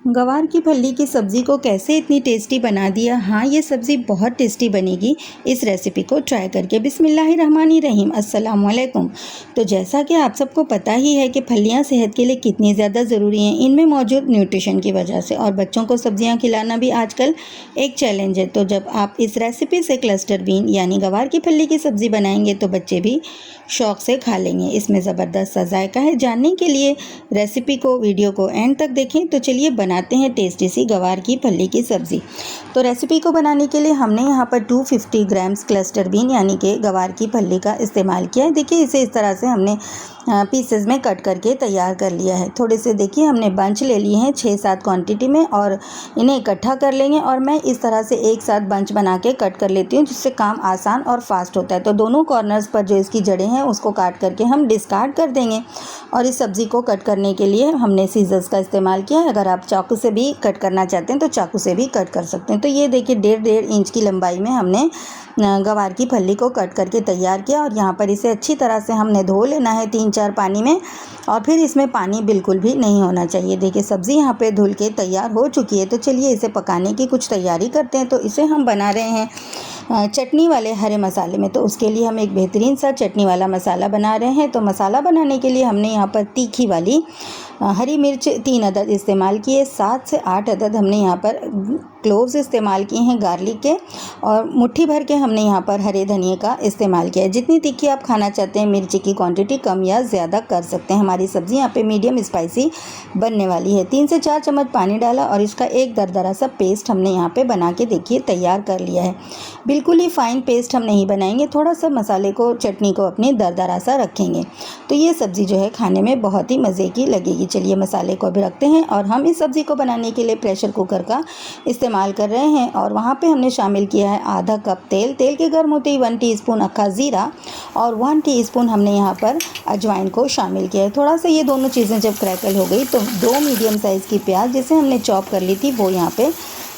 गवार की फली की सब्ज़ी को कैसे इतनी टेस्टी बना दिया। हाँ, ये सब्ज़ी बहुत टेस्टी बनेगी। इस रेसिपी को ट्राई करके। बिस्मिल्लाहिर्रहमानिर्रहीम। अस्सलाम वालेकुम। तो जैसा कि आप सबको पता ही है कि फलियां सेहत के लिए कितनी ज़्यादा ज़रूरी हैं, इनमें मौजूद न्यूट्रिशन की वजह से। और बच्चों को सब्जियां खिलाना भी आजकल एक चैलेंज है। तो जब आप इस रेसिपी से क्लस्टर बीन यानी गवार की फली की सब्ज़ी बनाएंगे तो बच्चे भी शौक़ से खा लेंगे। इसमें ज़बरदस्त सा जायका है। जानने के लिए रेसिपी को, वीडियो को एंड तक देखें। तो चलिए बनाते हैं टेस्टी सी गवार की फली की सब्ज़ी। तो रेसिपी को बनाने के लिए हमने यहाँ पर 250 ग्राम्स क्लस्टर बीन यानी कि गवार की फली का इस्तेमाल किया है। देखिए, इसे इस तरह से हमने पीसेस में कट करके तैयार कर लिया है। थोड़े से देखिए हमने बंच ले लिए हैं 6-7 क्वांटिटी में, और इन्हें इकट्ठा कर लेंगे। और मैं इस तरह से एक साथ बंच बना के कट कर लेती हूँ, जिससे काम आसान और फास्ट होता है। तो दोनों कॉर्नर्स पर जो इसकी जड़ें हैं उसको काट करके हम डिस्कार्ड कर देंगे। और इस सब्ज़ी को कट करने के लिए हमने सीजर्स का इस्तेमाल किया है। अगर आप चाकू से भी कट करना चाहते हैं तो चाकू से भी कट कर सकते हैं। तो ये देखिए 1.5 इंच की लंबाई में हमने गवार की फली को कट करके तैयार किया। और यहाँ पर इसे अच्छी तरह से हमने धो लेना है 3-4 पानी में, और फिर इसमें पानी बिल्कुल भी नहीं होना चाहिए। देखिए सब्ज़ी यहाँ पे धुल के तैयार हो चुकी है। तो चलिए इसे पकाने की कुछ तैयारी करते हैं। तो इसे हम बना रहे हैं चटनी वाले हरे मसाले में। तो उसके लिए हम एक बेहतरीन सा चटनी वाला मसाला बना रहे हैं। तो मसाला बनाने के लिए हमने यहाँ पर तीखी वाली हरी मिर्च 3 अदद इस्तेमाल किए। 7 से 8 अदद हमने यहाँ पर क्लोव्स इस्तेमाल किए हैं गार्लिक के, और मुट्ठी भर के हमने यहाँ पर हरे धनिए का इस्तेमाल किया है। जितनी तीखी आप खाना चाहते हैं, मिर्ची की क्वांटिटी कम या ज़्यादा कर सकते हैं। हमारी सब्ज़ी यहाँ पे मीडियम स्पाइसी बनने वाली है। 3 से 4 चम्मच पानी डाला और इसका एक दरदरा सा पेस्ट हमने यहाँ पे बना के देखिए तैयार कर लिया है। बिल्कुल ही फाइन पेस्ट हम नहीं बनाएंगे, थोड़ा सा मसाले को, चटनी को अपने दरदरा सा रखेंगे। तो ये सब्ज़ी जो है खाने में बहुत ही मज़े की लगेगी। चलिए मसाले को भी रखते हैं। और हम इस सब्ज़ी को बनाने के लिए प्रेशर कुकर का इस्तेमाल कर रहे हैं। और वहाँ पे हमने शामिल किया है आधा कप तेल। तेल के गर्म होते ही 1 टीस्पून अक्खा ज़ीरा और 1 टीस्पून हमने यहाँ पर अजवाइन को शामिल किया है। थोड़ा सा ये दोनों चीज़ें जब क्रैकल हो गई तो 2 मीडियम साइज़ की प्याज जिसे हमने चॉप कर ली थी वो यहाँ पे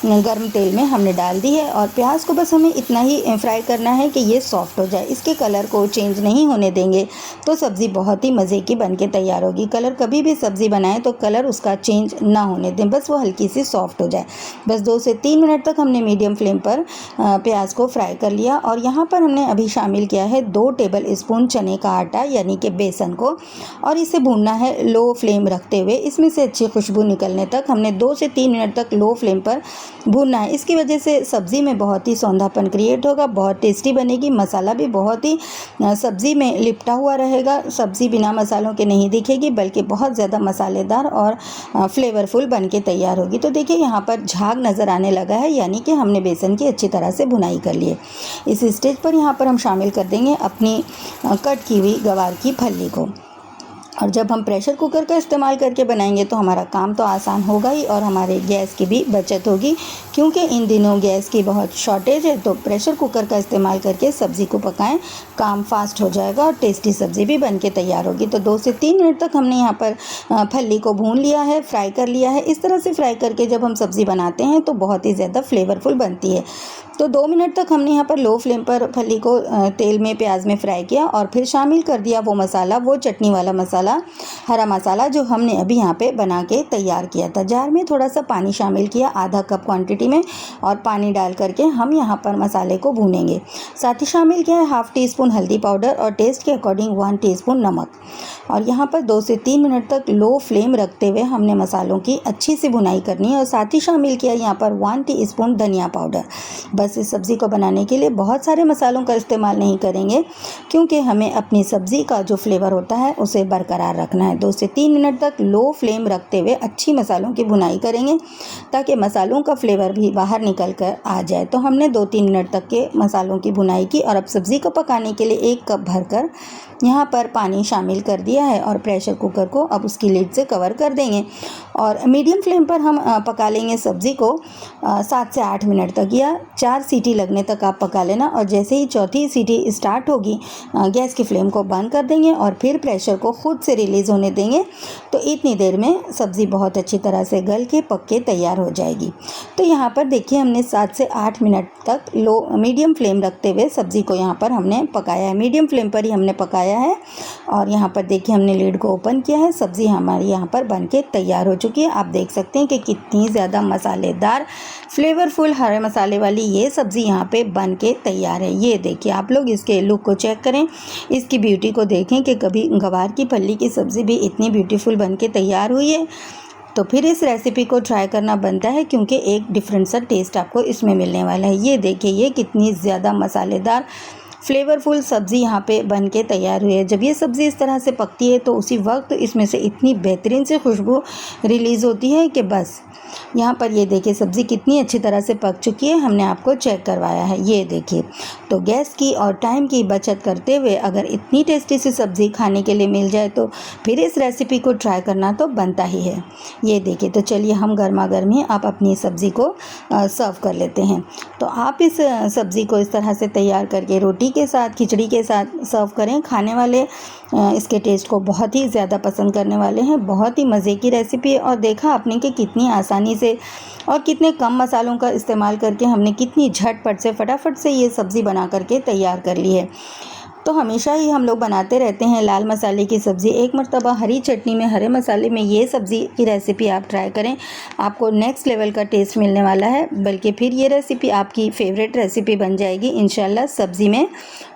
गर्म तेल में हमने डाल दी है। और प्याज को बस हमें इतना ही फ्राई करना है कि ये सॉफ्ट हो जाए। इसके कलर को चेंज नहीं होने देंगे तो सब्ज़ी बहुत ही मज़े की बन के तैयार होगी। कलर कभी भी सब्ज़ी बनाएं तो कलर उसका चेंज ना होने दें, बस वो हल्की सी सॉफ्ट हो जाए। बस 2 से 3 मिनट तक हमने मीडियम फ्लेम पर प्याज को फ्राई कर लिया। और यहाँ पर हमने अभी शामिल किया है 2 टेबल स्पून चने का आटा यानी कि बेसन को, और इसे भूनना है लो फ्लेम रखते हुए। इसमें से अच्छी खुशबू निकलने तक हमने 2 से 3 मिनट तक लो फ्लेम पर भूनना है। इसकी वजह से सब्ज़ी में बहुत ही सौंधापन क्रिएट होगा, बहुत टेस्टी बनेगी। मसाला भी बहुत ही सब्ज़ी में लिपटा हुआ रहेगा। सब्ज़ी बिना मसालों के नहीं दिखेगी, बल्कि बहुत ज़्यादा मसालेदार और फ्लेवरफुल बन के तैयार होगी। तो देखिए यहाँ पर झाग नज़र आने लगा है, यानी कि हमने बेसन की अच्छी तरह से भुनाई कर ली है। इस स्टेज पर यहाँ पर हम शामिल कर देंगे अपनी कट की हुई गवार की फली को। और जब हम प्रेशर कुकर का इस्तेमाल करके बनाएंगे तो हमारा काम तो आसान होगा ही, और हमारे गैस की भी बचत होगी, क्योंकि इन दिनों गैस की बहुत शॉर्टेज है। तो प्रेशर कुकर का इस्तेमाल करके सब्ज़ी को पकाएं, काम फास्ट हो जाएगा और टेस्टी सब्ज़ी भी बन के तैयार होगी। तो 2 से 3 मिनट तक हमने यहाँ पर फली को भून लिया है, फ्राई कर लिया है। इस तरह से फ्राई करके जब हम सब्ज़ी बनाते हैं तो बहुत ही ज़्यादा फ्लेवरफुल बनती है। तो 2 मिनट तक हमने यहाँ पर लो फ्लेम पर फली को तेल में, प्याज में फ्राई किया, और फिर शामिल कर दिया वो मसाला, वो चटनी वाला मसाला, हरा मसाला जो हमने अभी यहाँ पे बना के तैयार किया था। जार में थोड़ा सा पानी शामिल किया आधा कप क्वांटिटी में, और पानी डाल करके हम यहाँ पर मसाले को भूनेंगे। साथ ही शामिल किया है हाफ़ टी स्पून हल्दी पाउडर और टेस्ट के अकॉर्डिंग 1 टीस्पून नमक। और यहाँ पर 2 से 3 मिनट तक लो फ्लेम रखते हुए हमने मसालों की अच्छी सी भुनाई करनी है। और साथ ही शामिल किया यहाँ पर 1 टीस्पून धनिया पाउडर। बस इस सब्ज़ी को बनाने के लिए बहुत सारे मसालों का इस्तेमाल नहीं करेंगे, क्योंकि हमें अपनी सब्ज़ी का जो फ्लेवर होता है उसे बरकरार रखना है। 2 से 3 मिनट तक लो फ्लेम रखते हुए अच्छी मसालों की भुनाई करेंगे, ताकि मसालों का फ्लेवर भी बाहर निकल कर आ जाए। तो हमने 2-3 मिनट तक के मसालों की भुनाई की, और अब सब्ज़ी को पकाने के लिए 1 कप भरकर यहाँ पर पानी शामिल कर दिया है। और प्रेशर कुकर को अब उसकी लिड से कवर कर देंगे, और मीडियम फ्लेम पर हम पका लेंगे सब्ज़ी को 7 से 8 मिनट तक, या 4 सीटी लगने तक आप पका लेना। और जैसे ही चौथी सीटी स्टार्ट होगी गैस की फ्लेम को बंद कर देंगे, और फिर प्रेशर को खुद से रिलीज़ होने देंगे। तो इतनी देर में सब्ज़ी बहुत अच्छी तरह से गल के पक के तैयार हो जाएगी। तो यहाँ पर देखिए हमने 7 से 8 मिनट तक मीडियम फ्लेम रखते हुए सब्ज़ी को यहाँ पर हमने पकाया है। मीडियम फ्लेम पर ही हमने पकाया है। और यहाँ पर देखिए हमने लीड को ओपन किया है, सब्ज़ी हमारी यहाँ पर बन के तैयार हो चुकी है। आप देख सकते हैं कि कितनी ज़्यादा मसालेदार फ्लेवरफुल हरे मसाले वाली ये सब्ज़ी यहाँ पे बन के तैयार है। ये देखिए, आप लोग इसके लुक को चेक करें, इसकी ब्यूटी को देखें कि कभी गवार की फली की सब्ज़ी भी इतनी ब्यूटीफुल बन के तैयार हुई है। तो फिर इस रेसिपी को ट्राई करना बनता है, क्योंकि एक डिफरेंट सा टेस्ट आपको इसमें मिलने वाला है। ये देखिए, ये कितनी ज़्यादा मसालेदार फ्लेवरफुल सब्ज़ी यहाँ पे बन के तैयार हुई है। जब ये सब्ज़ी इस तरह से पकती है तो उसी वक्त इसमें से इतनी बेहतरीन सी खुशबू रिलीज़ होती है कि बस। यहाँ पर ये देखिए, सब्ज़ी कितनी अच्छी तरह से पक चुकी है, हमने आपको चेक करवाया है। ये देखिए, तो गैस की और टाइम की बचत करते हुए अगर इतनी टेस्टी सी सब्ज़ी खाने के लिए मिल जाए तो फिर इस रेसिपी को ट्राई करना तो बनता ही है। ये देखिए, तो चलिए हम गर्मा गर्मी आप अपनी सब्ज़ी को सर्व कर लेते हैं। तो आप इस सब्ज़ी को इस तरह से तैयार करके रोटी के साथ, खिचड़ी के साथ सर्व करें। खाने वाले इसके टेस्ट को बहुत ही ज़्यादा पसंद करने वाले हैं। बहुत ही मज़े की रेसिपी है, और देखा आपने कि कितनी आसानी से और कितने कम मसालों का इस्तेमाल करके हमने कितनी झटपट से फटाफट से ये सब्ज़ी बना करके तैयार कर ली है। तो हमेशा ही हम लोग बनाते रहते हैं लाल मसाले की सब्ज़ी। एक मरतबा हरी चटनी में, हरे मसाले में ये सब्ज़ी की रेसिपी आप ट्राई करें, आपको नेक्स्ट लेवल का टेस्ट मिलने वाला है। बल्कि फिर ये रेसिपी आपकी फ़ेवरेट रेसिपी बन जाएगी इंशाल्लाह सब्ज़ी में,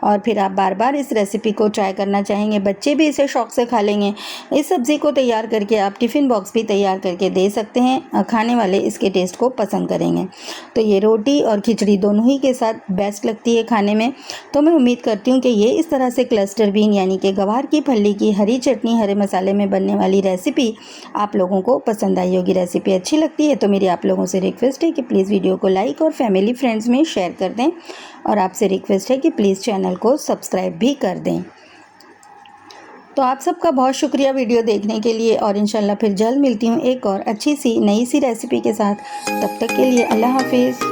और फिर आप बार बार इस रेसिपी को ट्राई करना चाहेंगे। बच्चे भी इसे शौक़ से खा लेंगे। इस सब्ज़ी को तैयार करके आप टिफ़िन बॉक्स भी तैयार करके दे सकते हैं, खाने वाले इसके टेस्ट को पसंद करेंगे। तो ये रोटी और खिचड़ी दोनों ही के साथ बेस्ट लगती है खाने में। तो मैं उम्मीद करती हूँ कि ये इस तरह से क्लस्टर बीन यानी कि गवार की फली की हरी चटनी हरे मसाले में बनने वाली रेसिपी आप लोगों को पसंद आई होगी। रेसिपी अच्छी लगती है तो मेरी आप लोगों से रिक्वेस्ट है कि प्लीज़ वीडियो को लाइक और फैमिली फ्रेंड्स में शेयर कर दें, और आपसे रिक्वेस्ट है कि प्लीज़ चैनल को सब्सक्राइब भी कर दें। तो आप सबका बहुत शुक्रिया वीडियो देखने के लिए, और इंशाल्लाह फिर जल्द मिलती हूँ एक और अच्छी सी नई सी रेसिपी के साथ। तब तक के लिए अल्लाह हाफिज़।